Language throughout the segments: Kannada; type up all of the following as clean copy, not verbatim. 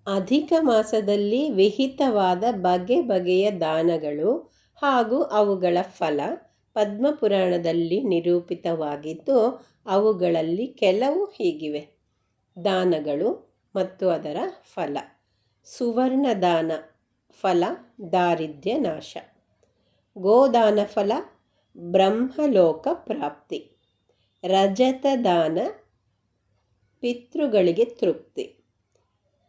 ಅಧಿಕ ಮಾಸದಲ್ಲಿ ವಿಹಿತವಾದ ಬಗೆ ಬಗೆಯ ದಾನಗಳು ಹಾಗೂ ಅವುಗಳ ಫಲ ಪದ್ಮಪುರಾಣದಲ್ಲಿ ನಿರೂಪಿತವಾಗಿದ್ದು, ಅವುಗಳಲ್ಲಿ ಕೆಲವು ಹೀಗಿವೆ. ದಾನಗಳು ಮತ್ತು ಅದರ ಫಲ. ಸುವರ್ಣ ದಾನ ಫಲ ದಾರಿದ್ರ್ಯ ನಾಶ. ಗೋದಾನ ಫಲ ಬ್ರಹ್ಮಲೋಕ ಪ್ರಾಪ್ತಿ. ರಜತ ದಾನ ಪಿತೃಗಳಿಗೆ ತೃಪ್ತಿ.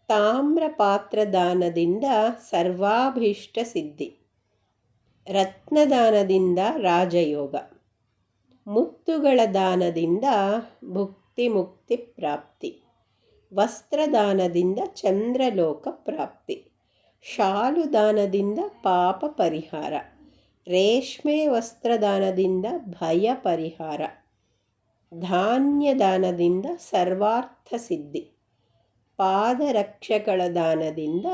ತಾಮ್ರ ಪಾತ್ರ ದಾನದಿಂದ ಸರ್ವಾಭೀಷ್ಟ ಸಿದ್ಧಿ. ರತ್ನದಾನದಿಂದ ರಾಜಯೋಗ. ಮುತ್ತುಗಳ ದಾನದಿಂದ ಭುಕ್ತಿ ಮುಕ್ತಿ ಪ್ರಾಪ್ತಿ. ವಸ್ತ್ರದಾನದಿಂದ ಚಂದ್ರಲೋಕ ಪ್ರಾಪ್ತಿ. ಶಾಲು ದಾನದಿಂದ ಪಾಪ ಪರಿಹಾರ. ರೇಷ್ಮೆ ವಸ್ತ್ರದಾನದಿಂದ ಭಯ ಪರಿಹಾರ. ಧಾನ್ಯ ದಾನದಿಂದ ಸರ್ವಾರ್ಥ ಸಿದ್ಧಿ. ಪಾದರಕ್ಷೆಗಳ ದಾನದಿಂದ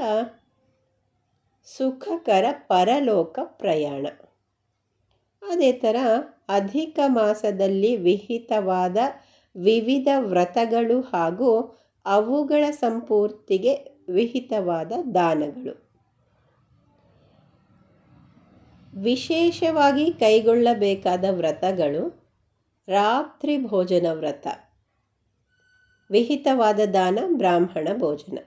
ಸುಖಕರ ಪರಲೋಕ ಪ್ರಯಾಣ. ಅದೇ ಥರ ಅಧಿಕ ಮಾಸದಲ್ಲಿ ವಿಹಿತವಾದ ವಿವಿಧ ವ್ರತಗಳು ಹಾಗೂ ಅವುಗಳ ಸಂಪೂರ್ತಿಗೆ ವಿಹಿತವಾದ ದಾನಗಳು. ವಿಶೇಷವಾಗಿ ಕೈಗೊಳ್ಳಬೇಕಾದ ವ್ರತಗಳು. ರಾತ್ರಿ ಭೋಜನ ವ್ರತ. ವಿಹಿತವಾದ ದಾನ ಬ್ರಾಹ್ಮಣ ಭೋಜನ.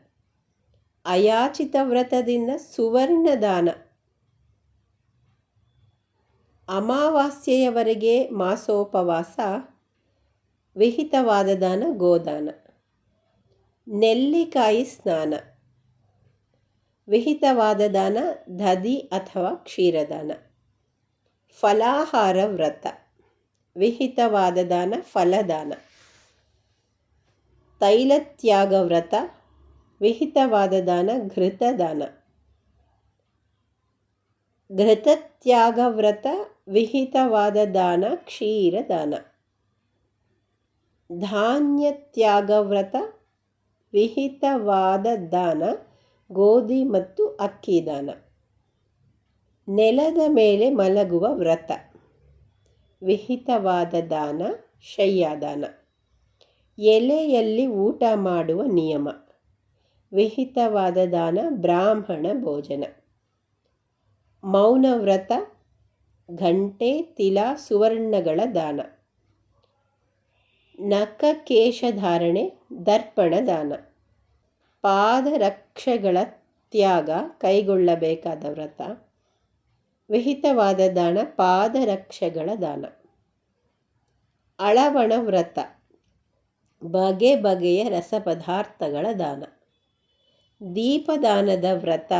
ಅಯಾಚಿತ ವ್ರತದಿಂದ ಸುವರ್ಣ ದಾನ. ಅಮಾವಾಸ್ಯೆಯವರೆಗೆ ಮಾಸೋಪವಾಸ. ವಿಹಿತವಾದ ದಾನ ಗೋದಾನ. ನೆಲ್ಲಿಕಾಯಿ ಸ್ನಾನ. ವಿಹಿತವಾದ ದಾನ ದಧಿ ಅಥವಾ ಕ್ಷೀರದಾನ. ಫಲಾಹಾರ ವ್ರತ. ವಿಹಿತವಾದ ದಾನ ಫಲದಾನ. ತೈಲತ್ಯಾಗ ವ್ರತ. ವಿಹಿತವಾದ ದಾನ ಘೃತದಾನ. ಘೃತತ್ಯಾಗ ವ್ರತ. ವಿಹಿತವಾದ ದಾನ ಕ್ಷೀರದಾನ. ಧಾನ್ಯತ್ಯಾಗ ವ್ರತ. ವಿಹಿತವಾದ ದಾನ ಗೋಧಿ ಮತ್ತು ಅಕ್ಕಿ ದಾನ. ನೆಲದ ಮೇಲೆ ಮಲಗುವ ವ್ರತ. ವಿಹಿತವಾದ ದಾನ ಶಯ್ಯಾದಾನ. ಎಲೆಯಲ್ಲಿ ಊಟ ಮಾಡುವ ನಿಯಮ. ವಿಹಿತವಾದ ದಾನ ಬ್ರಾಹ್ಮಣ ಭೋಜನ. ಮೌನ ವ್ರತ. ಘಂಟೆ ತಿಲ ಸುವರ್ಣಗಳ ದಾನ. ನಖಕೇಶಧಾರಣೆ ದರ್ಪಣ ದಾನ. ಪಾದರಕ್ಷೆಗಳ ತ್ಯಾಗ ಕೈಗೊಳ್ಳಬೇಕಾದ ವ್ರತ. ವಿಹಿತವಾದ ದಾನ ಪಾದರಕ್ಷೆಗಳ ದಾನ. ಅಳವಣ ವ್ರತ. ಬಗೆ ಬಗೆಯ ರಸಪದಾರ್ಥಗಳ ದಾನ. ದೀಪದಾನದ ವ್ರತ.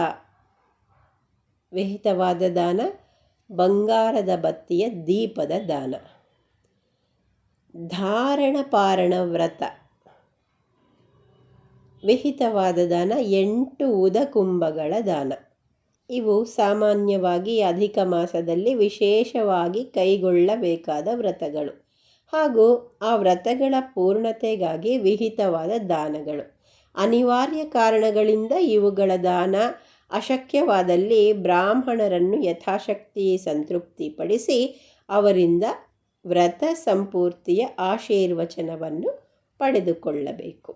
ವಿಹಿತವಾದ ದಾನ ಬಂಗಾರದ ಬತ್ತಿಯ ದೀಪದ ದಾನ. ಧಾರಣ ಪಾರಣ ವ್ರತ. ವಿಹಿತವಾದ ದಾನ 8 ಉದಕುಂಭಗಳ ದಾನ. ಇವು ಸಾಮಾನ್ಯವಾಗಿ ಅಧಿಕ ಮಾಸದಲ್ಲಿ ವಿಶೇಷವಾಗಿ ಕೈಗೊಳ್ಳಬೇಕಾದ ವ್ರತಗಳು ಹಾಗೂ ಆ ವ್ರತಗಳ ಪೂರ್ಣತೆಗಾಗಿ ವಿಹಿತವಾದ ದಾನಗಳು. ಅನಿವಾರ್ಯ ಕಾರಣಗಳಿಂದ ಇವುಗಳ ದಾನ ಅಶಕ್ಯವಾದಲ್ಲಿ ಬ್ರಾಹ್ಮಣರನ್ನು ಯಥಾಶಕ್ತಿ ಸಂತೃಪ್ತಿಪಡಿಸಿ ಅವರಿಂದ ವ್ರತ ಸಂಪೂರ್ತಿಯ ಆಶೀರ್ವಚನವನ್ನು ಪಡೆದುಕೊಳ್ಳಬೇಕು.